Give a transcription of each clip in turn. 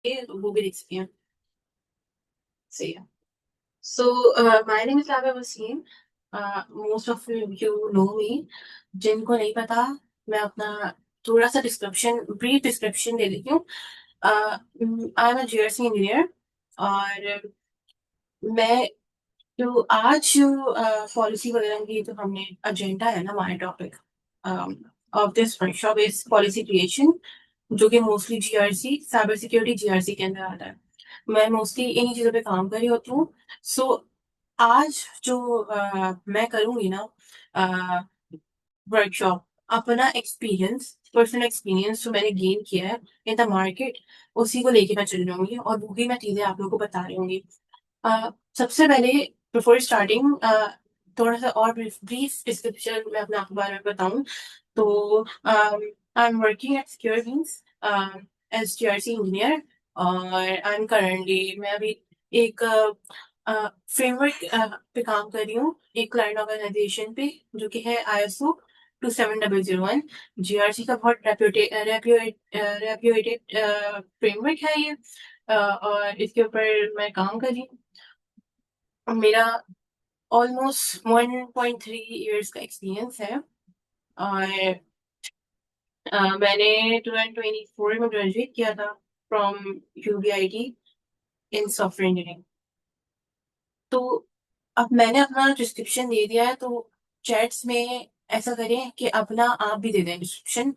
वो भी देख सकती हैं। सही है। So my name is Laba Wasim. Most of you know me. जिनको नहीं पता, मैं अपना थोड़ा सा डिस्क्रिप्शन, ब्रीफ डिस्क्रिप्शन दे देती हूँ। I am a GRC engineer. और मैं जो आज जो पॉलिसी वगैरह की जो हमने एजेंडा है ना, हमारे topic of this workshop is policy creation, जो कि mostly GRC, cyber security GRC के अंदर आता है। मैं मोस्टली इन्हीं चीज़ों पे काम कर रही होती हूँ। सो आज जो मैं करूँगी ना वर्कशॉप, अपना एक्सपीरियंस, पर्सनल एक्सपीरियंस जो मैंने गेन किया है इन द मार्केट, उसी को लेके मैं चल रही होंगी और वही मैं चीज़ें आप लोगों को बता रही होंगी। सबसे पहले, बिफोर स्टार्टिंग, थोड़ा सा और ब्रीफ डिस्क्रिप्शन मैं अपने आप के बारे में बताऊं तो I am working at Secure Wings as GRC engineer. और आई एम करंटली, मैं अभी एक फ्रेमवर्क पे काम कर रही हूँ, एक क्लाइंट ऑर्गेनाइजेशन पे, जो कि है ISO 27001। जीआरसी का बहुत रेप्यूटेड फ्रेमवर्क है ये। और इसके ऊपर मैं काम कर रही हूँ। मेरा ऑलमोस्ट 1.3 इयर्स का एक्सपीरियंस है। और मैंने 2024 में ग्रेजुएट किया था from UBIT in software engineering. तो अब मैंने अपना डिस्क्रिप्शन दे दिया है, तो चैट्स में ऐसा करें कि अपना आप भी दे दें डिस्क्रिप्शन।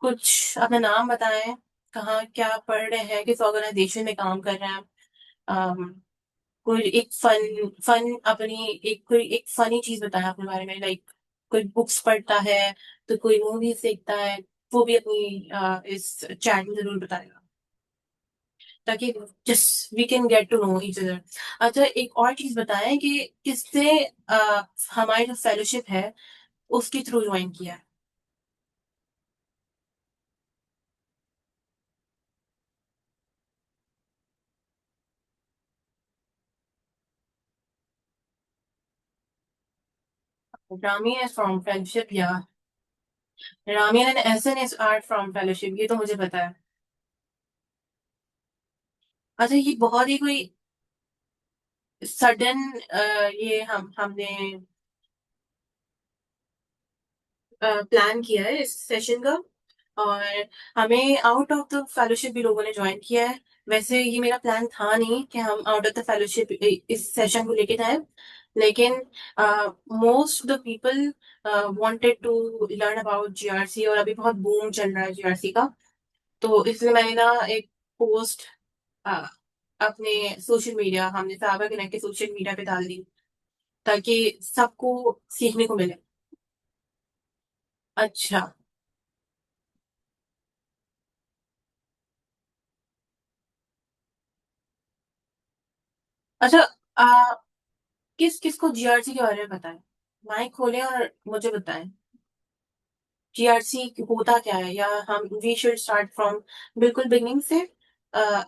कुछ अपना नाम बताएं, कहाँ क्या पढ़ रहे हैं, किस ऑर्गेनाइजेशन में काम कर रहे हैं। अम, कोई एक फन अपनी, एक कोई एक फनी चीज बताएं अपने बारे में, लाइक कोई बुक्स पढ़ता है तो कोई मूवीज देखता है, वो भी अपनी इस चैट में जरूर बताएगा, ताकि just we can get to know each other. अच्छा, एक और चीज बताएं कि किसने हमारी जो फेलोशिप है उसके थ्रू ज्वाइन किया है। रामी है फ्रॉम फेलोशिप, या Rami and essence is art from fellowship, ये तो मुझे पता है। अच्छा, ये बहुत ही कोई सडन ये हमने प्लान किया है इस सेशन का। और हमें आउट ऑफ द फेलोशिप भी लोगों ने ज्वाइन किया है। वैसे ये मेरा प्लान था नहीं कि हम आउट ऑफ द फेलोशिप इस सेशन को लेके जाएं, लेकिन most of the people wanted to learn about GRC, और अभी बहुत बूम चल रहा है जीआरसी का। तो इसलिए मैंने ना एक पोस्ट अपने सोशल मीडिया, हमने साइबर कनेक्ट के सोशल मीडिया पे डाल दी, ताकि सबको सीखने को मिले। अच्छा। अच्छा, किस किस को जीआरसी के बारे में पता है? माइक खोलें और मुझे बताएं, जीआरसी होता क्या है, या हम वी शुड स्टार्ट फ्रॉम बिल्कुल बिगनिंग से।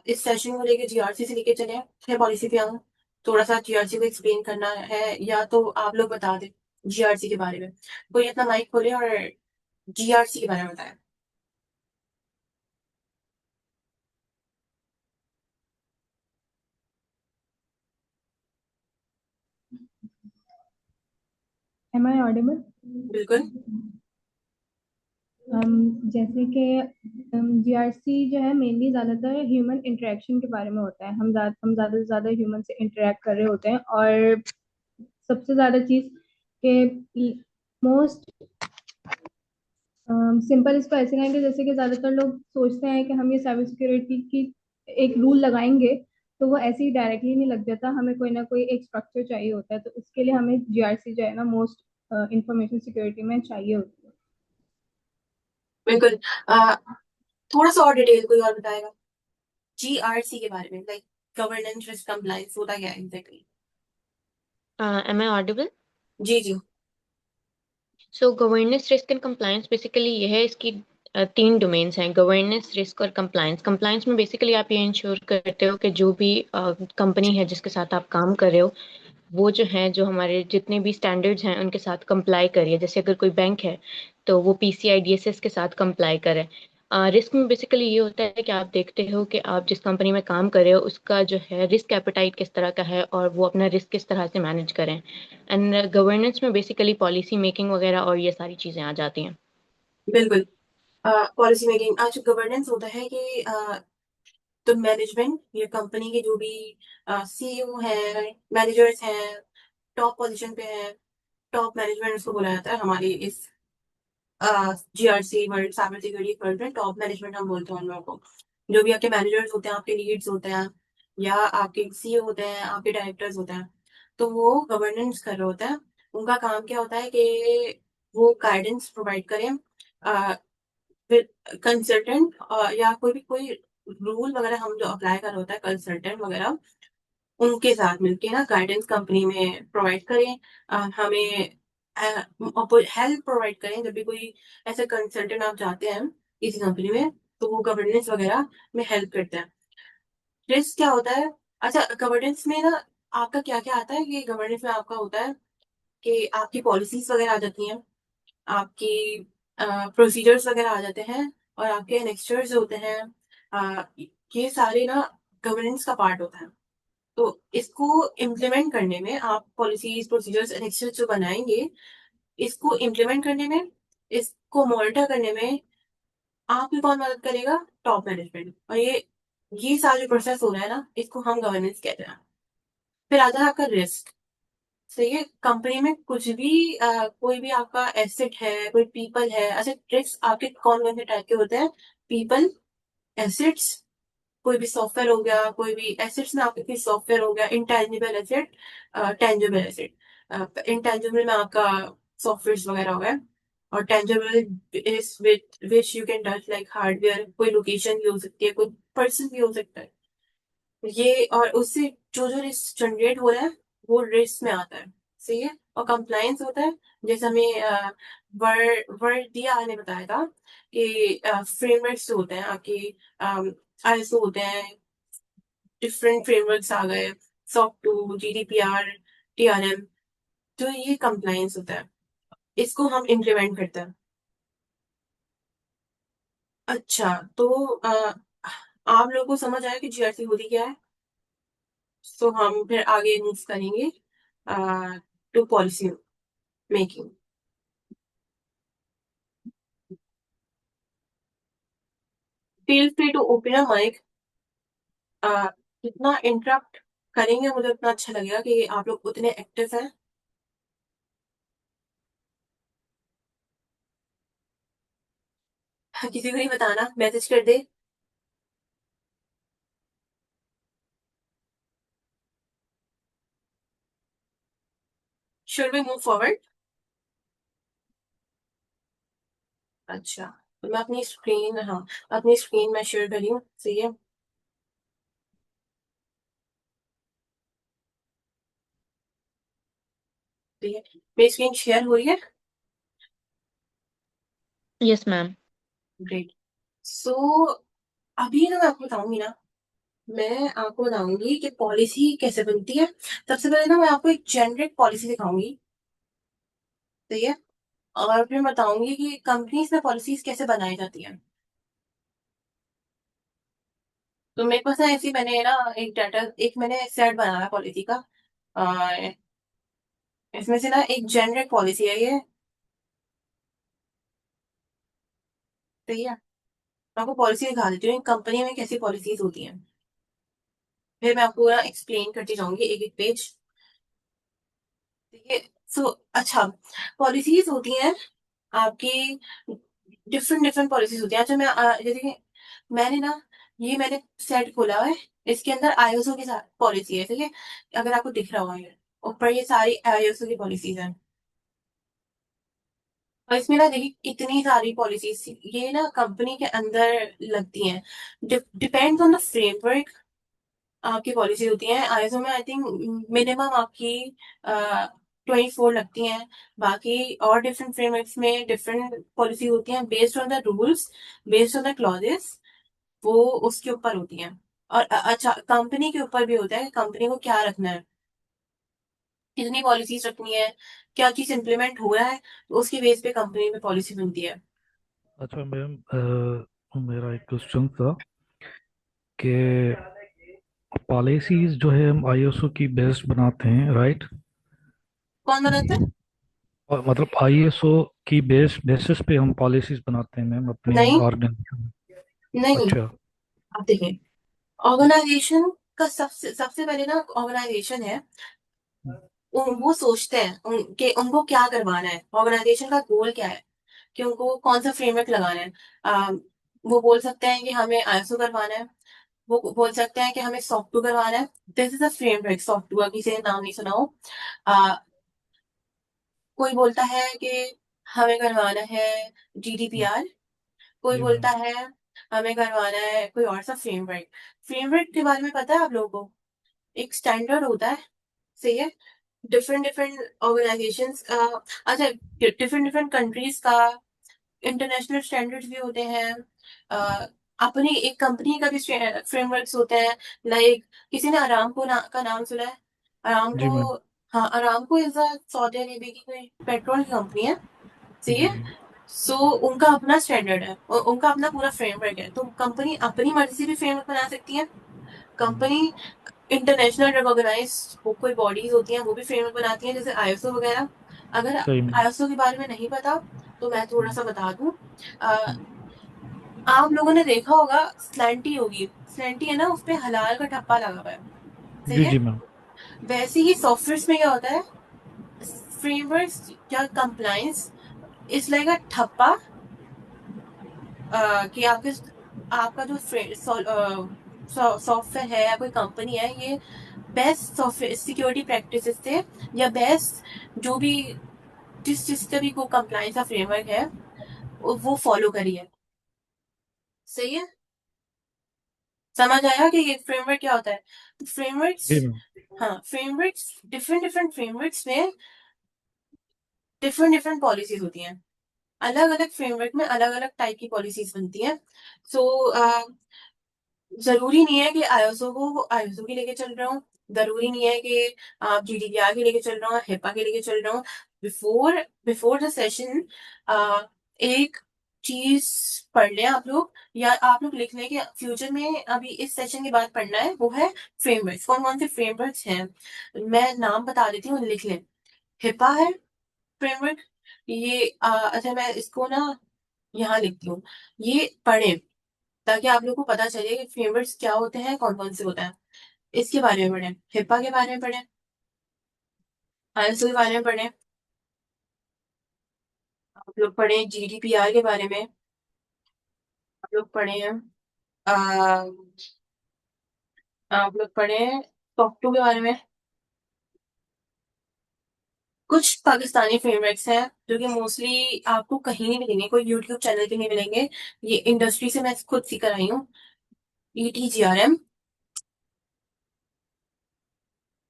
इस सेशन को लेके जीआरसी से लेके चले, फिर पॉलिसी पे आऊँ। थोड़ा सा जीआरसी को एक्सप्लेन करना है, या तो आप लोग बता दें जीआरसी के बारे में। कोई अपना माइक खोले और जीआरसी के बारे में बताएं। Am I audible? बिल्कुल। जैसे कि जीआरसी जो है मेनली ज्यादातर ह्यूमन इंटरेक्शन के बारे में होता है। हम ज्यादा से ज्यादा ह्यूमन से इंटरेक्ट कर रहे होते हैं, और सबसे ज्यादा चीज के मोस्ट सिंपल इसको ऐसे कहेंगे, जैसे कि ज्यादातर लोग सोचते हैं कि हम ये साइबर सिक्योरिटी की एक रूल लगाएंगे, तो वो ऐसे ही डायरेक्टली नहीं लग जाता। हमें कोई ना कोई एक स्ट्रक्चर चाहिए होता है, तो उसके लिए हमें जीआरसी जो है ना मोस्ट इंफॉर्मेशन सिक्योरिटी में चाहिए होती है। बिल्कुल। थोड़ा सा और डिटेल कोई और बताएगा जीआरसी के बारे में, लाइक गवर्नेंस रिस्क कंप्लायंस होता क्या है एग्जैक्टली? Am I audible? जी जी। So governance, risk and compliance basically ये है, इसकी तीन डोमेन्स हैं, गवर्नेंस, रिस्क और कंप्लायंस। कंप्लायंस में बेसिकली आप ये इंश्योर करते हो कि जो भी कंपनी है जिसके साथ आप काम कर रहे हो, वो जो है, जो हमारे जितने भी स्टैंडर्ड्स हैं उनके साथ कंप्लाई करिए। जैसे अगर कोई बैंक है तो वो PCI DSS के साथ कंप्लाई करे। रिस्क में बेसिकली ये होता है कि आप देखते हो कि आप जिस कंपनी में काम कर रहे हो उसका जो है रिस्क एपेटाइट किस तरह का है और वो अपना रिस्क किस तरह से मैनेज करें। एंड गवर्नेंस में बेसिकली पॉलिसी मेकिंग वगैरह और ये सारी चीज़ें आ जाती हैं। बिल्कुल। पॉलिसी मेकिंग, आज गवर्नेंस होता है कि तो मैनेजमेंट या कंपनी के जो भी सीईओ है, मैनेजर्स हैं, टॉप पोजीशन पे है, टॉप मैनेजमेंट उसको बोला जाता है हमारी इस GRC world cyber security world में। टॉप मैनेजमेंट हम बोलते हैं उन लोगों को। जो भी आपके मैनेजर्स होते हैं, आपके लीड्स होते हैं, या आपके सीईओ होते हैं, आपके डायरेक्टर्स होते हैं, तो वो गवर्नेंस कर रहे होते हैं। उनका काम क्या होता है कि वो गाइडेंस प्रोवाइड करें कंसल्टेंट, या कोई रूल वगैरह हम जो अप्लाई कर रहे होता है कंसल्टेंट वगैरह, उनके साथ मिलके ना गाइडेंस कंपनी में प्रोवाइड करें। हमें हेल्प प्रोवाइड करें जब भी कोई ऐसे कंसल्टेंट आप जाते हैं किसी कंपनी में, तो वो गवर्नेंस वगैरह में हेल्प करते हैं। रिस्क क्या होता है? अच्छा, गवर्नेंस में ना आपका क्या क्या आता है कि गवर्नेंस में आपका होता है कि आपकी पॉलिसीज वगैरह आ जाती हैं, आपकी प्रोसीजर्स वगैरह आ जाते हैं, और आपके एनेक्स्चर्स होते हैं। अ, ये सारे ना गवर्नेंस का पार्ट होता है। तो इसको इम्प्लीमेंट करने में, आप पॉलिसीज प्रोसीजर्स एनेक्स्चर्स जो बनाएंगे, इसको इम्प्लीमेंट करने में, इसको मॉनिटर करने में आपकी कौन मदद करेगा? Top management. और ये सारा जो प्रोसेस हो रहा है ना, इसको हम गवर्नेंस कहते हैं। फिर आता है आपका रिस्क। सही है, कंपनी में कुछ भी कोई भी आपका एसेट है, कोई पीपल है। अच्छा, रिस्क आपके कौन कौन से टाइप के होते हैं? पीपल, एसेट्स, कोई भी सॉफ्टवेयर हो गया, कोई भी एसेट्स में आपके कोई सॉफ्टवेयर हो गया, intangible asset, tangible asset. Intangible में आपका सॉफ्टवेयर वगैरह हो गया, और tangible is which you can touch, like hardware, कोई लोकेशन भी हो सकती है, कोई पर्सन भी हो सकता है। ये और उससे जो जो रिस्क जनरेट हो रहा है, वो रिस्क में आता है। सही है। और कंप्लायंस होता है, जैसे हमें वर्डिया ने बताया था कि फ्रेमवर्क्स होते हैं आपके, आईएसओ होते हैं, डिफरेंट फ्रेमवर्क्स आ गए, सॉक 2, जीडीपीआर, टीआरएम। तो ये कंप्लायंस होता है, इसको हम इम्प्लीमेंट करते हैं। अच्छा, तो आप लोगों को समझ आया कि जीआरसी होती क्या है? तो हम फिर आगे मूव करेंगे to policy making. Feel free to open a mic. जितना इंटरप्ट करेंगे मुझे उतना अच्छा लगेगा कि आप लोग उतने एक्टिव हैं। किसी को नहीं बताना, मैसेज कर दे। Should we move forward? अच्छा, तो मैं अपनी स्क्रीन, हाँ, अपनी स्क्रीन मैं शेयर कर रही हूँ। सही है। ठीक है, मेरी स्क्रीन शेयर हो रही है। Yes ma'am. ग्रेट। सो अभी ना मैं आपको बताऊंगी ना, मैं आपको बताऊंगी कि पॉलिसी कैसे बनती है। सबसे पहले ना मैं आपको एक जेनरिक पॉलिसी दिखाऊंगी। सही है। और फिर बताऊंगी कि कंपनीज में पॉलिसीज कैसे बनाई जाती हैं। तो मेरे पास ना ऐसी, मैंने ना एक डाटा, एक मैंने सेट बनाया पॉलिसी का। अ, इसमें से ना एक जेनरिक पॉलिसी है ये। सही है। मैं आपको पॉलिसी दिखा देती हूँ कंपनी में कैसी पॉलिसीज होती हैं, फिर मैं आपको ना एक्सप्लेन करती जाऊंगी एक एक पेज। ठीक है। सो अच्छा, पॉलिसीज होती हैं आपकी, डिफरेंट डिफरेंट पॉलिसीज होती हैं। अच्छा, मैं जैसे कि मैंने ना, ये मैंने सेट खोला हुआ है, इसके अंदर आईएसओ की पॉलिसी है। ठीक है, अगर आपको दिख रहा होगा ये ऊपर, ये सारी आईएसओ की पॉलिसीज हैं। और इसमें ना देखिए इतनी सारी पॉलिसीज ये ना कंपनी के अंदर लगती हैं। डिपेंड्स ऑन द फ्रेमवर्क आपकी पॉलिसी होती है। आईएसओ में आई थिंक मिनिमम आपकी 24 लगती हैं। बाकी और डिफरेंट फ्रेमवर्क्स में डिफरेंट पॉलिसी होती हैं, based on the rules, based on the clauses, वो उसके ऊपर होती हैं। और अच्छा, कंपनी के ऊपर भी होता है कि कंपनी को क्या रखना है, कितनी पॉलिसीज रखनी है, क्या चीज इंप्लीमेंट हो रहा है, तो उसके बेस पे कंपनी में पॉलिसी बनती है। अच्छा मैम, मेरा एक क्वेश्चन था कि पॉलिसीज जो है हम आईएसओ की बेस्ड बनाते हैं, राइट? कौन बनाता है? और मतलब आईएसओ की बेसिस पे हम पॉलिसीज बनाते हैं मैम अपने नहीं, ऑर्गेनाइजेशन में। नहीं। अच्छा। आप देखिए, ऑर्गेनाइजेशन का सबसे सबसे पहले ना, ऑर्गेनाइजेशन है, वो सोचते हैं कि उनको क्या करवाना है, ऑर्गेनाइजेशन का गोल क्या है, कि उनको कौन सा फ्रेमवर्क लगाना है। वो बोल सकते हैं कि हमें आईएसओ करवाना है, वो बोल सकते हैं कि हमें सॉफ्टवेयर करवाना है। This is a framework, software, किसी ने नाम नहीं सुना हो। आ, कोई बोलता है कि हमें करवाना है जीडीपीआर, कोई जी मैम। बोलता है हमें करवाना है कोई और सा फ्रेमवर्क। फ्रेमवर्क के बारे में पता है आप लोगों को? एक स्टैंडर्ड होता है, सही है। डिफरेंट डिफरेंट ऑर्गेनाइजेशंस का, अच्छा, डिफरेंट डिफरेंट कंट्रीज का इंटरनेशनल स्टैंडर्ड्स भी होते हैं। अपनी एक कंपनी का भी फ्रेमवर्क्स होते हैं। लाइक, किसी ने अरामको का नाम सुना है? जी अरामको, मैम। हाँ, Aramco is a Saudi Arabia की कोई पेट्रोल की कंपनी है, सही जी है। जी। सो उनका अपना स्टैंडर्ड है और उनका अपना पूरा फ्रेमवर्क है। तो कंपनी अपनी मर्जी से भी फ्रेमवर्क बना सकती है। कंपनी इंटरनेशनल रिकॉग्नाइज कोई बॉडीज होती हैं, वो भी फ्रेमवर्क बनाती हैं, जैसे आईएसओ वगैरह। अगर सही मैम। आईएसओ के बारे में नहीं पता तो मैं थोड़ा सा बता दूं। आप लोगों ने देखा होगा, स्लैंटी होगी, स्लैंटी है ना, उस पे हलाल का ठप्पा लगा हुआ है, सही जी है। जी मैम। वैसे ही सॉफ्टवेयर में क्या होता है, फ्रेमवर्क या कंप्लाइंस इज लाइक अ ठप्पा, कि आपके, आपका जो सॉफ्टवेयर है या कोई कंपनी है, ये बेस्ट सॉफ्टवेयर सिक्योरिटी प्रैक्टिसेस से, या बेस्ट जो भी, जिस जिसका भी को कंप्लाइंस का फ्रेमवर्क है, वो फॉलो करिए, सही है। समझ आया कि ये फ्रेमवर्क क्या होता है? फ्रेमवर्क्स, जी मैम। हाँ, फ्रेमवर्क्स, डिफरेंट डिफरेंट फ्रेमवर्क्स में डिफरेंट डिफरेंट पॉलिसीज होती हैं। अलग अलग फ्रेमवर्क में अलग अलग टाइप की पॉलिसीज बनती हैं। सो जरूरी नहीं है कि आईएसओ को आईएसओ की लेके चल रहा हूँ, जरूरी नहीं है कि आप जीडीपीआर की लेके चल रहा हूँ, हिपा के लेके चल रहा हूँ। बिफोर बिफोर द सेशन एक चीज पढ़ लें आप लोग, या आप लोग लिख लें कि फ्यूचर में अभी इस सेशन के बाद पढ़ना है, वो है फ्रेमवर्क। कौन कौन से फ्रेमवर्क्स हैं, मैं नाम बता देती हूँ, लिख लें। हिपा है फ्रेमवर्क, ये अच्छा, मैं इसको ना यहाँ लिखती हूँ, ये पढ़ें, ताकि आप लोग को पता चले कि फ्रेमवर्क्स क्या होते हैं, कौन कौन से होते हैं। इसके बारे में पढ़ें, हिप्पा के बारे में पढ़ें, आईएसओ के बारे में पढ़ें, आप लोग पढ़ें जीडीपीआर के बारे में, आप लोग पढ़ें, आ, आप लोग पढ़ें टॉक टू के बारे में। कुछ पाकिस्तानी फ्रेमवर्क्स हैं जो कि मोस्टली आपको कहीं नहीं मिलेंगे, कोई यूट्यूब चैनल पे नहीं मिलेंगे। ये इंडस्ट्री से मैं खुद सीख कर आई हूँ। ईटीजीआरएम,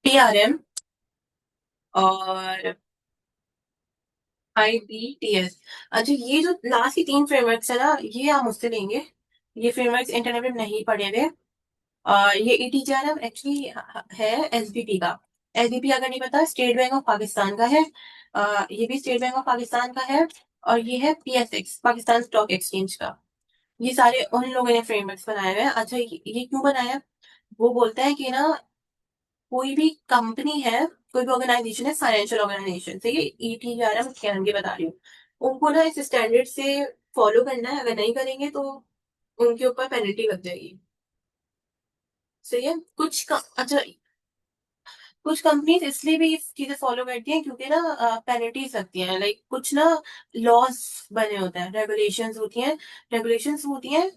टीआरएम, और IBTS। अच्छा, ये जो लास्ट की तीन फ्रेमवर्क्स है ना, ये आप मुझसे लेंगे। ये फ्रेमवर्क्स इंटरनेट में नहीं पढ़े हुए। ये ईटीजीआरएम एक्चुअली है एसबीपी का। एसबीपी अगर नहीं पता, स्टेट बैंक ऑफ पाकिस्तान का है। ये भी स्टेट बैंक ऑफ पाकिस्तान का है। और ये है पीएसएक्स, पाकिस्तान स्टॉक एक्सचेंज का। ये सारे उन लोगों ने फ्रेमवर्क्स बनाए हुए हैं। अच्छा, ये क्यों बनाया? वो बोलता है कि ना, कोई भी कंपनी है, कोई भी ऑर्गेनाइजेशन है, फाइनेंशियल ऑर्गेनाइजेशन से, ये ईटीआरएम कह के बता रही हूँ, उनको ना इस स्टैंडर्ड से फॉलो करना है। अगर नहीं करेंगे तो उनके ऊपर पेनल्टी लग जाएगी, सही है। अच्छा, कुछ कंपनीज इसलिए भी ये चीजें फॉलो करती हैं क्योंकि ना पेनल्टीज लगती हैं। लाइक, कुछ ना लॉस बने होते हैं, रेगुलेशंस होती हैं।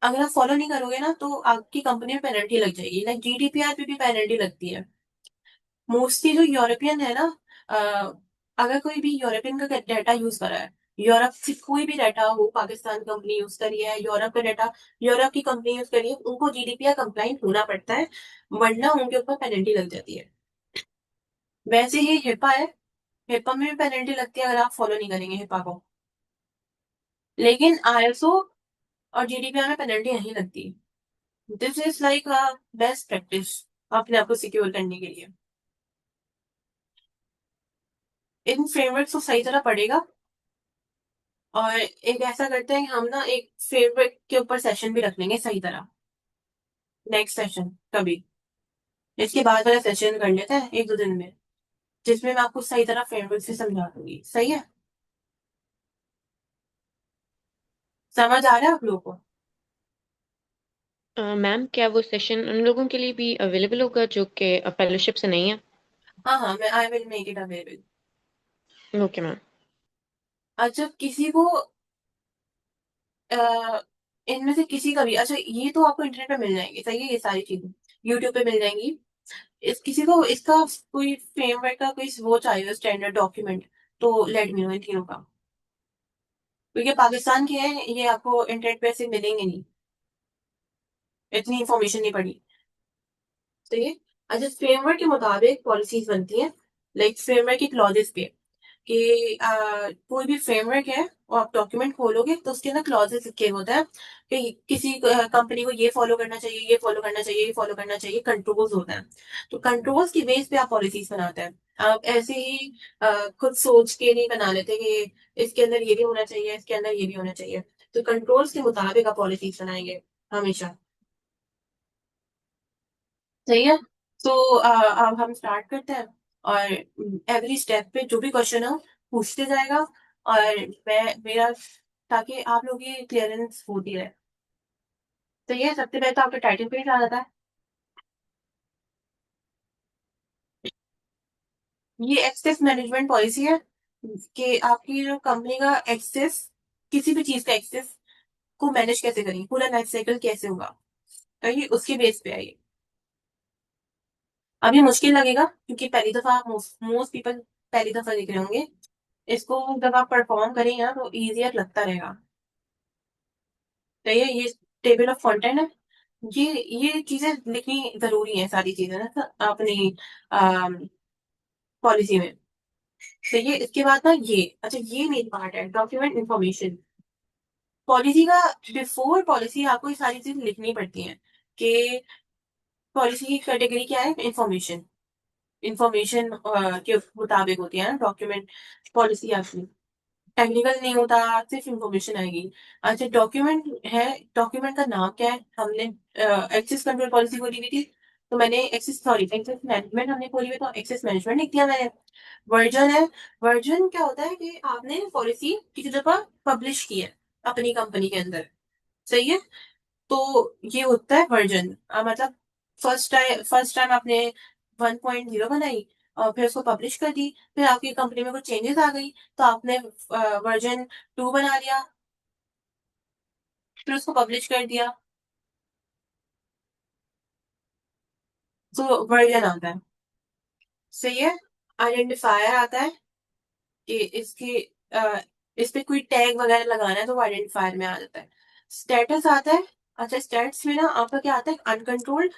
अगर आप फॉलो नहीं करोगे ना, तो आपकी कंपनी में पेनल्टी लग जाएगी। लाइक जीडीपीआर पे भी पेनल्टी लगती है। मोस्टली जो यूरोपियन है ना, अ, अगर कोई भी यूरोपियन का डाटा यूज करा है, यूरोप से कोई भी डाटा हो, पाकिस्तान कंपनी यूज करी है, यूरोप का डाटा यूरोप की कंपनी यूज करी है, उनको जीडीपीआर कंप्लाइंट होना पड़ता है, वरना उनके ऊपर पेनल्टी लग जाती है। वैसे ही हिपा है, हिपा में भी पेनल्टी लगती है अगर आप फॉलो नहीं करेंगे हिपा को। लेकिन आईएसओ और जीडीपीआर में पेनल्टी नहीं लगती। This is like best practice अपने आप को सिक्योर करने के लिए। इन फ्रेमवर्क को सही तरह पढ़ेगा और एक ऐसा करते हैं कि हम ना एक फ्रेमवर्क के ऊपर सेशन भी रख लेंगे सही तरह, नेक्स्ट सेशन कभी, इसके बाद वाला सेशन कर लेते हैं 1-2 दिन में, जिसमें मैं आपको सही तरह फ्रेमवर्क से समझा दूंगी। सही है? समझ आ रहा है आप लोगों को? मैम क्या वो सेशन उन लोगों के लिए भी अवेलेबल होगा जो कि फेलोशिप से नहीं है? हाँ हाँ, मैं I will make it available. Okay ma'am. अच्छा, किसी को अ, इनमें से किसी का भी, अच्छा ये तो आपको इंटरनेट पे मिल जाएंगे, सही है, ये सारी चीजें यूट्यूब पे मिल जाएंगी। इस किसी को इसका कोई फ्रेमवर्क का कोई वो चाहिए स्टैंडर्ड डॉक्यूमेंट, तो लेट मी नो इन तीनों का, क्योंकि पाकिस्तान के हैं ये, आपको इंटरनेट पे ऐसे मिलेंगे नहीं, इतनी इंफॉर्मेशन नहीं पड़ी। तो ये अच्छा, फ्रेमवर्क के मुताबिक पॉलिसीज बनती हैं, लाइक फ्रेमवर्क की क्लॉजेस पे, कि कोई भी फ्रेमवर्क है और आप डॉक्यूमेंट खोलोगे तो उसके अंदर क्लॉजेस लिखे होते हैं कि किसी कंपनी को ये फॉलो करना चाहिए, ये फॉलो करना चाहिए, ये फॉलो करना चाहिए, कंट्रोल्स होते हैं। तो कंट्रोल्स की बेस पे आप पॉलिसीज बनाते हैं। आप ऐसे ही खुद सोच के नहीं बना लेते कि इसके अंदर ये भी होना चाहिए, इसके अंदर ये भी होना चाहिए। तो कंट्रोल्स के मुताबिक आप पॉलिसीज बनाएंगे हमेशा। सही है? तो अब हम स्टार्ट करते हैं, और एवरी स्टेप पे जो भी क्वेश्चन हो पूछते जाएगा, और मैं मेरा, ताकि आप लोगों की क्लियरेंस होती रहे। तो ये सबसे पहले तो आपका टाइटल पेज आ जाता है। ये एक्सेस मैनेजमेंट पॉलिसी है, कि आपकी जो कंपनी का एक्सेस, किसी भी चीज का एक्सेस को मैनेज कैसे करेंगे, पूरा लाइफ साइकिल कैसे होगा, तो ये उसके बेस पे है ये। अभी मुश्किल लगेगा क्योंकि पहली दफा मोस्ट पीपल पहली दफा देख रहे होंगे इसको, जब आप परफॉर्म करेंगे ना तो इजियर लगता रहेगा। तो ये टेबल ऑफ कंटेंट है, ये चीजें लिखनी जरूरी है, सारी चीजें ना अपनी पॉलिसी में। तो ये इसके बाद ना ये, अच्छा ये मेन पार्ट है, डॉक्यूमेंट इंफॉर्मेशन। पॉलिसी का, बिफोर पॉलिसी आपको ये सारी चीजें लिखनी पड़ती हैं, कि पॉलिसी की कैटेगरी क्या है, इंफॉर्मेशन। इंफॉर्मेशन के मुताबिक होती है ना डॉक्यूमेंट, पॉलिसी आपकी। टेक्निकल नहीं होता, सिर्फ इंफॉर्मेशन आएगी। अच्छा, डॉक्यूमेंट है, डॉक्यूमेंट का नाम क्या है, हमने एक्सेस कंट्रोल पॉलिसी खोली हुई थी, तो मैंने एक्सेस, सॉरी, एक्सेस मैनेजमेंट हमने खोली हुई, तो एक्सेस मैनेजमेंट लिख दिया मैंने। वर्जन है, वर्जन क्या होता है कि आपने पॉलिसी किसी दफा पब्लिश की है अपनी कंपनी के अंदर। सही है? तो ये होता है वर्जन, मतलब फर्स्ट टाइम आपने 1.0 बनाई, और फिर उसको पब्लिश कर दी, फिर आपकी कंपनी में कुछ चेंजेस आ गई, तो आपने वर्जन 2 बना लिया, फिर उसको पब्लिश कर दिया, तो वर्जन आता है। सही है? आइडेंटिफायर आता है, कि इसकी इस पे कोई टैग वगैरह लगाना है तो वो आइडेंटिफायर में आ जाता है। स्टेटस आता है, अच्छा स्टेटस में ना आपका क्या आता है, अनकंट्रोल्ड।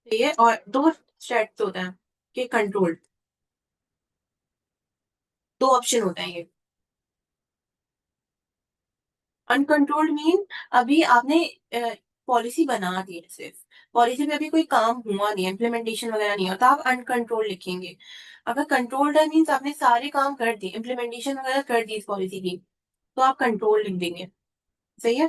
सही है? और दो स्टेट्स होते हैं, कि कंट्रोल्ड, दो ऑप्शन होता है ये। अनकंट्रोल्ड मीन, अभी आपने पॉलिसी बना दी है, सिर्फ पॉलिसी पे अभी कोई काम हुआ नहीं है, इम्प्लीमेंटेशन वगैरह नहीं होता, आप अनकंट्रोल्ड लिखेंगे। अगर कंट्रोल्ड है मीन्स आपने सारे काम कर दिए, इम्प्लीमेंटेशन वगैरह कर दी इस पॉलिसी की, तो आप कंट्रोल लिख देंगे। सही है?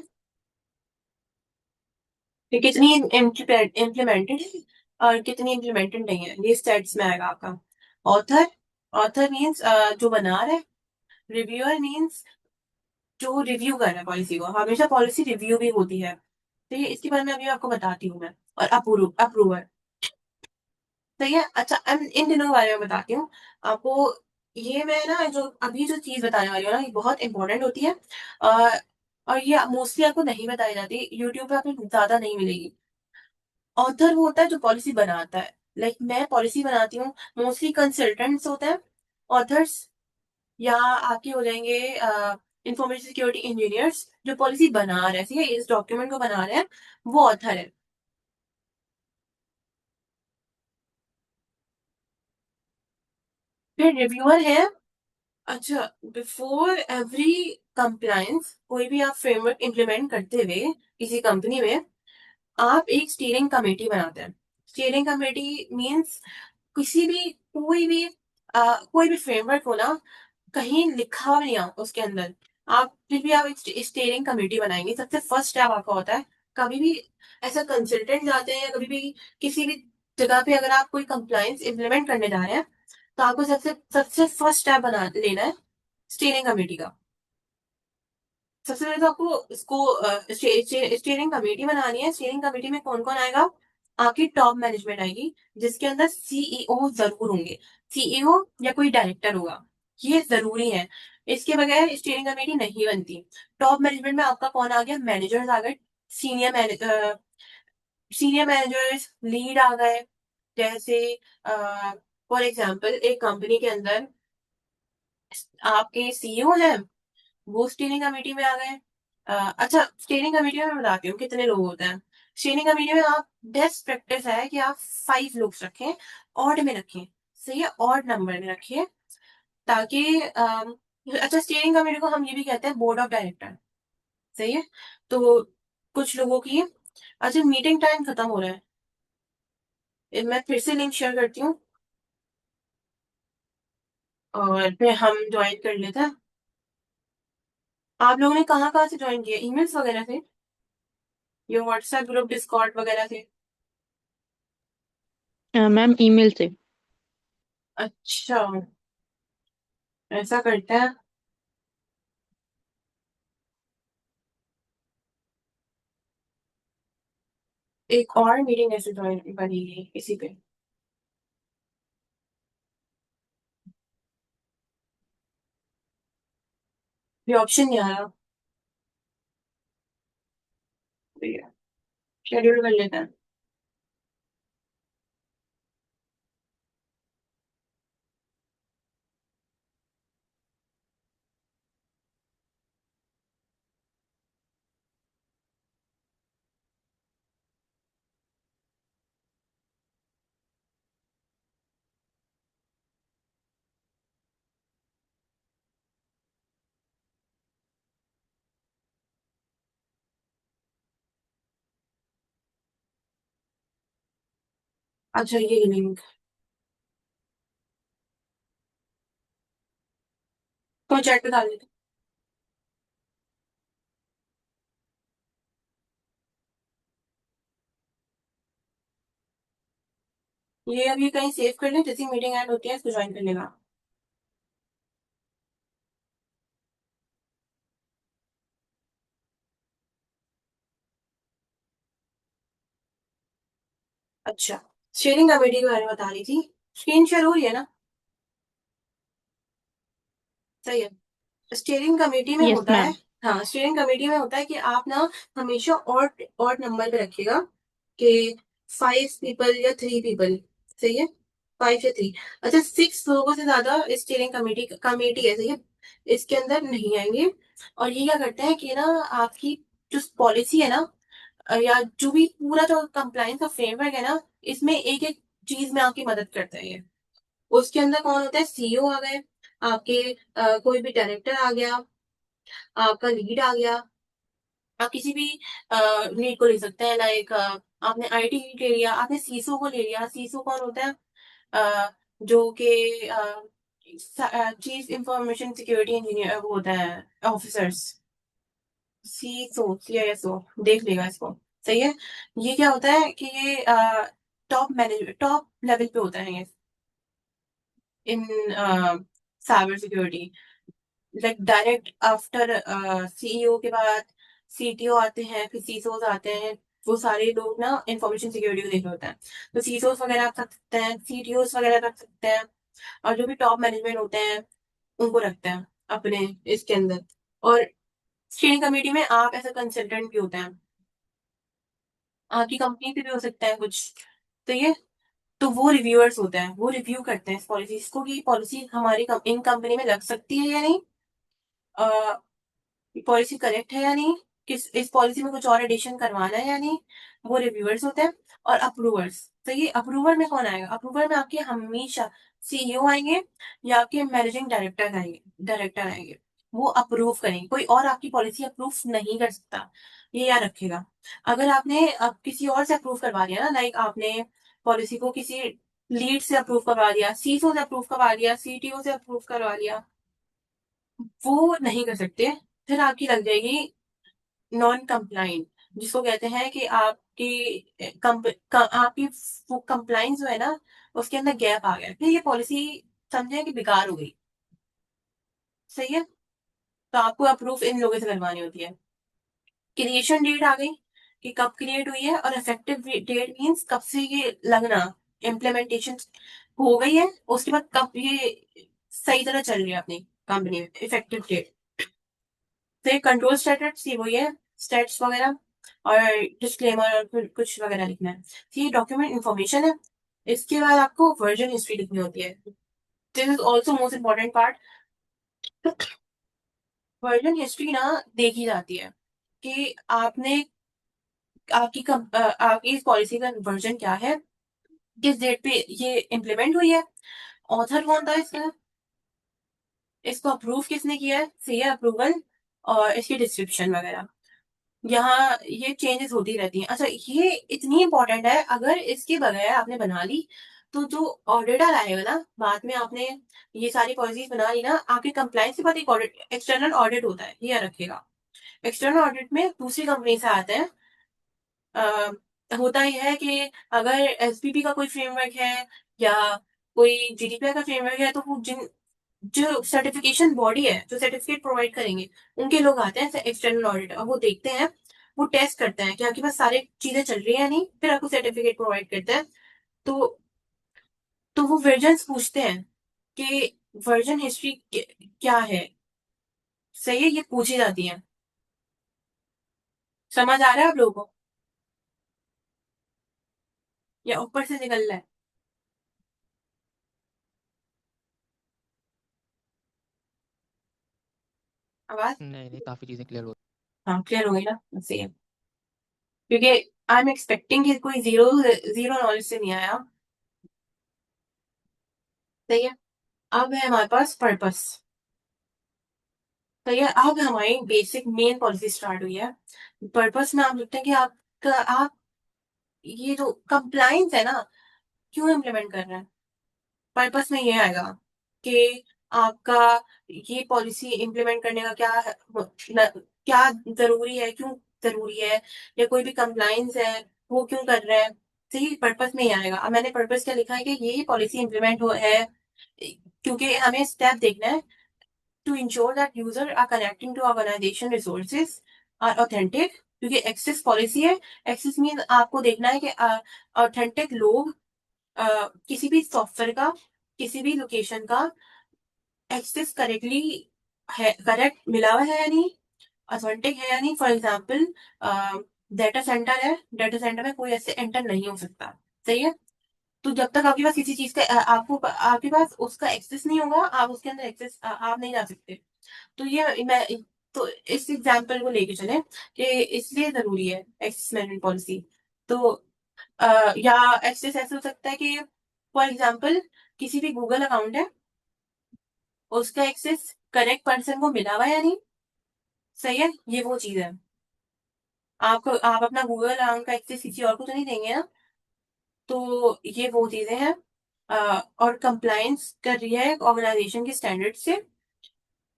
कि कितनी इम्प्लीमेंटेड है और कितनी इम्प्लीमेंटेड नहीं है, ये स्टेट्स में आएगा आपका। ऑथर, ऑथर मीन्स जो बना रहा है। रिव्यूअर मीन्स जो रिव्यू कर रहा है पॉलिसी को, हमेशा पॉलिसी रिव्यू भी होती है, तो ये इसके बारे में अभी आपको बताती हूँ मैं। और अप्रूवर। सही है? अच्छा, इन दिनों के बारे में बताती हूँ आपको। ये मैं ना जो अभी जो चीज बताने वाली हूँ ना, ये बहुत इंपॉर्टेंट होती है, और और ये मोस्टली आपको नहीं बताई जाती, यूट्यूब पे आपको ज्यादा नहीं मिलेगी। ऑथर वो होता है जो पॉलिसी बनाता है, लाइक मैं पॉलिसी बनाती हूँ, मोस्टली कंसल्टेंट्स होते हैं ऑथर्स, या आपके हो जाएंगे इंफॉर्मेशन सिक्योरिटी इंजीनियर्स, जो पॉलिसी बना रहे हैं, ठीक है, इस डॉक्यूमेंट को बना रहे हैं, वो ऑथर है। फिर रिव्यूअर है। अच्छा, बिफोर एवरी कंप्लायंस, कोई भी आप फ्रेमवर्क इम्प्लीमेंट करते हुए किसी कंपनी में, आप एक स्टीयरिंग कमेटी बनाते हैं। स्टीयरिंग कमेटी मींस, किसी भी कोई भी कोई भी फ्रेमवर्क हो ना, कहीं लिखा हुआ नहीं है उसके अंदर, आप फिर भी आप एक स्टीयरिंग कमेटी बनाएंगे, सबसे फर्स्ट स्टेप आपका होता है, कभी भी ऐसा कंसल्टेंट जाते हैं या कभी भी किसी भी जगह पे अगर आप कोई कंप्लायंस इम्प्लीमेंट करने जा रहे हैं, तो आपको सबसे सबसे फर्स्ट स्टेप बना लेना है स्टीयरिंग कमेटी का। सबसे पहले तो आपको इसको स्टीयरिंग कमेटी बनानी है। स्टीयरिंग कमेटी में कौन कौन आएगा? आपकी टॉप मैनेजमेंट आएगी, जिसके अंदर सीईओ जरूर होंगे, सीईओ या कोई डायरेक्टर होगा, ये जरूरी है। इसके बगैर स्टीयरिंग कमेटी नहीं बनती। टॉप मैनेजमेंट में आपका कौन आ गया? मैनेजर्स आ गए, senior manager, senior managers, lead आ गए। जैसे फॉर एग्जाम्पल एक कंपनी के अंदर आपके सीईओ हैं, वो स्टीयरिंग कमेटी में आ गए। अच्छा, स्टीयरिंग कमेटी में मैं बताती हूँ कितने लोग होते हैं। स्टीयरिंग कमेटी में आप बेस्ट प्रैक्टिस है कि आप 5 लोग रखें, ऑड में रखें, सही है, ऑड नंबर में रखिए, ताकि अच्छा, स्टीयरिंग कमेटी को हम ये भी कहते हैं बोर्ड ऑफ डायरेक्टर, सही है। तो कुछ लोगों की, अच्छा मीटिंग टाइम खत्म हो रहा है, मैं फिर से लिंक शेयर करती हूँ और फिर हम ज्वाइन कर लेते हैं। आप लोगों ने कहाँ कहाँ से ज्वाइन किया? ईमेल्स वगैरह से या व्हाट्सएप ग्रुप, डिस्कॉर्ड वगैरह से? मैम ईमेल से। अच्छा, ऐसा करते हैं। एक और मीटिंग ऐसे ज्वाइन बनेगी इसी पे, ये ऑप्शन नहीं आ रहा, शेड्यूल कर लेते हैं। अच्छा, ये लिंक तो चैट पे डाल देते हैं। ये अभी कहीं सेव कर ले, जैसी मीटिंग ऐड होती है इसको ज्वाइन कर लेगा। अच्छा, शेयरिंग कमेटी के बारे में बता रही थी, स्क्रीन शेयर हो रही है ना? सही है। स्टीयरिंग कमेटी में यस होता है, मैम। हाँ, स्टीयरिंग कमेटी में होता है कि आप ना हमेशा ऑड नंबर पे रखिएगा, कि 5 पीपल या 3 पीपल, सही है, 5 या 3। अच्छा, 6 लोगों से ज्यादा स्टीयरिंग कमेटी कमेटी है, सही है, इसके अंदर नहीं आएंगे। और ये क्या करते हैं कि ना, आपकी जो पॉलिसी है ना, या जो भी पूरा जो कंप्लायंस का फ्रेमवर्क है ना, इसमें एक एक चीज में आपकी मदद करता है ये। उसके अंदर कौन होता है? सीईओ आ गए आपके, कोई भी डायरेक्टर आ गया, आपका लीड आ गया। आप किसी भी लीड को ले सकते हैं, लाइक आपने आईटी लीड ले लिया, आपने सीसो को ले लिया। सीसो कौन होता है? जो कि चीफ इंफॉर्मेशन सिक्योरिटी इंजीनियर वो होता है, ऑफिसर्स, सीसो सीआईएसओ, देख लेगा इसको, सही है। ये क्या होता है कि ये टॉप मैनेजर, टॉप लेवल पे होता है ये in cyber security, like direct after CEO के बाद सीटीओ आते हैं, फिर सीसोस आते हैं। वो सारे लोग ना इंफॉर्मेशन सिक्योरिटी को देख रहे होते हैं, तो सीसोस वगैरह रख सकते हैं, सीटीओस वगैरह रख सकते हैं, और जो भी टॉप मैनेजमेंट होते हैं उनको रखते हैं अपने इसके अंदर। और स्टीयरिंग कमेटी में आप ऐसा कंसल्टेंट भी होते हैं, आपकी कंपनी से भी हो सकता है कुछ, तो ये, तो वो रिव्यूअर्स होते हैं, वो रिव्यू करते हैं इस पॉलिसीज को कि पॉलिसी हमारी इन कंपनी में लग सकती है या नहीं, पॉलिसी करेक्ट है या नहीं, किस इस पॉलिसी में कुछ और एडिशन करवाना है या नहीं, वो रिव्यूअर्स होते हैं। और अप्रूवर्स, तो ये अप्रूवर में कौन आएगा? अप्रूवर में आपके हमेशा सीईओ आएंगे या आपके मैनेजिंग डायरेक्टर आएंगे, वो अप्रूव करेंगे, कोई और आपकी पॉलिसी अप्रूव नहीं कर सकता, ये याद रखेगा। अगर आपने अब किसी और से अप्रूव करवा दिया ना, लाइक आपने पॉलिसी को किसी लीड से अप्रूव करवा दिया, सीईओ से अप्रूव करवा दिया, सीटीओ से अप्रूव करवा दिया, वो नहीं कर सकते। फिर आपकी लग जाएगी नॉन कंप्लाइंट, जिसको कहते हैं कि आपकी वो कंप्लाइंस जो है ना, उसके अंदर गैप आ गया, फिर ये पॉलिसी समझे कि बेकार हो गई। सही है। तो आपको अप्रूव इन लोगों से करवानी होती है। क्रिएशन डेट आ गई कि कब क्रिएट हुई है, और इफेक्टिव डेट मीन्स कब से ये लगना, इम्प्लीमेंटेशन हो गई है, उसके बाद कब ये सही तरह चल रही है अपनी कंपनी में, इफेक्टिव डेट। फिर कंट्रोल स्टेटस, ये वही है, स्टेट्स वगैरह, और डिस्क्लेमर और फिर कुछ वगैरह लिखना है। तो ये डॉक्यूमेंट इन्फॉर्मेशन है। इसके बाद आपको वर्जन हिस्ट्री लिखनी होती है। This is also most important part. Version history ना देखी जाती है कि आपकी इस पॉलिसी का वर्जन क्या है, किस डेट पे ये इम्प्लीमेंट हुई है, ऑथर कौन था इसका, इसको अप्रूव किसने किया है, सही है अप्रूवल, और इसकी डिस्क्रिप्शन वगैरह। यहाँ ये चेंजेस होती रहती हैं। अच्छा, ये इतनी इंपॉर्टेंट है, अगर इसके बगैर आपने बना ली तो जो ऑडिटर आएगा ना बाद में, आपने ये सारी पॉलिसीज बना ली ना, आपके कंप्लायंस के बाद एक ऑडिट, एक्सटर्नल ऑडिट होता है, ये रखेगा। एक्सटर्नल ऑडिट में दूसरी कंपनी से आते हैं। होता यह है कि अगर एसपीपी का कोई फ्रेमवर्क है या कोई जीडीपीआई का फ्रेमवर्क है, तो वो जो सर्टिफिकेशन बॉडी है, जो सर्टिफिकेट प्रोवाइड करेंगे, उनके लोग आते हैं एक्सटर्नल ऑडिट, और वो देखते हैं, वो टेस्ट करते हैं कि आपके पास सारी चीजें चल रही है या नहीं, फिर आपको सर्टिफिकेट प्रोवाइड करते हैं। तो तो वो वर्जन्स पूछते हैं कि वर्जन हिस्ट्री क्या है। सही है, ये पूछी जाती है। समझ आ रहा है आप लोगों को, या ऊपर से निकल रहा है आवाज? नहीं नहीं, काफी चीजें क्लियर हो। हाँ, क्लियर हो गई ना? सही है। क्योंकि आई एम एक्सपेक्टिंग कि कोई जीरो जीरो नॉलेज से नहीं आया। सही है। अब है हमारे पास पर्पस। सही है। अब हमारी बेसिक मेन पॉलिसी स्टार्ट हुई है। पर्पस में आप लिखते हैं कि आप ये जो कंप्लाइंस है ना, क्यों इम्प्लीमेंट कर रहे हैं। पर्पस में ये आएगा कि आपका ये पॉलिसी इम्प्लीमेंट करने का क्या जरूरी है, क्यों जरूरी है, या कोई भी कंप्लाइंस है वो क्यों कर रहे हैं। सही, पर्पस में ही आएगा। अब मैंने पर्पस क्या लिखा है कि ये पॉलिसी इम्प्लीमेंट हो है क्योंकि हमें स्टेप देखना है to ensure that user are connecting to organization resources are authentic, क्योंकि एक्सेस पॉलिसी है। एक्सेस मीन आपको देखना है कि ऑथेंटिक लोग किसी भी सॉफ्टवेयर का, किसी भी लोकेशन का एक्सेस करेक्टली है, करेक्ट मिला हुआ है या नहीं, ऑथेंटिक है या नहीं। फॉर एग्जाम्पल, डेटा सेंटर है, डेटा सेंटर में कोई ऐसे एंटर नहीं हो सकता। सही है। तो जब तक आपके पास किसी चीज का आपके पास उसका एक्सेस नहीं होगा, आप उसके अंदर एक्सेस आप नहीं जा सकते। तो ये मैं तो इस एग्जाम्पल को लेके चले कि इसलिए जरूरी है एक्सेस मैनेजमेंट पॉलिसी। तो या एक्सेस ऐसे हो सकता है कि फॉर एग्जाम्पल किसी भी गूगल अकाउंट है, उसका एक्सेस करेक्ट पर्सन को मिला हुआ है या नहीं। सही है, ये वो चीज है। आप अपना गूगल अकाउंट का एक्सेस किसी और को तो नहीं देंगे ना। तो ये वो चीजें हैं। और कंप्लायंस कर रही है ऑर्गेनाइजेशन के स्टैंडर्ड से,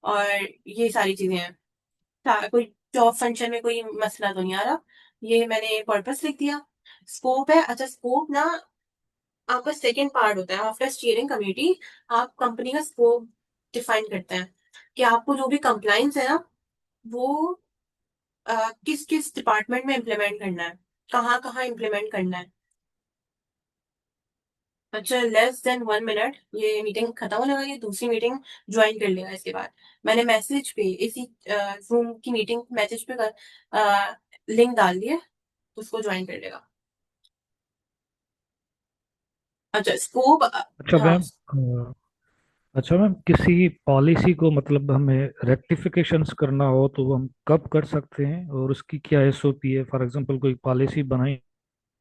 और ये सारी चीजें हैं। कोई जॉब फंक्शन में कोई मसला तो नहीं आ रहा। ये मैंने पर्पस लिख दिया। स्कोप है। अच्छा, स्कोप ना आपका सेकंड पार्ट होता है आफ्टर स्टीयरिंग कमेटी। आप कंपनी का स्कोप डिफाइन करते हैं कि आपको जो भी कंप्लाइंस है ना, वो किस किस डिपार्टमेंट में इम्प्लीमेंट करना है, कहाँ कहाँ इम्प्लीमेंट करना है। अच्छा, लेस देन 1 मिनट, ये मीटिंग खत्म होने वाली है, दूसरी मीटिंग ज्वाइन कर लेगा इसके बाद। मैंने मैसेज पे इसी जूम की मीटिंग मैसेज पे लिंक डाल दिया, तो उसको ज्वाइन कर लेगा। अच्छा, स्कोप। अच्छा हाँ। मैम, अच्छा मैम, किसी पॉलिसी को मतलब हमें रेक्टिफिकेशंस करना हो तो हम कब कर सकते हैं, और उसकी क्या एसओपी है? फॉर एग्जांपल कोई पॉलिसी बनाई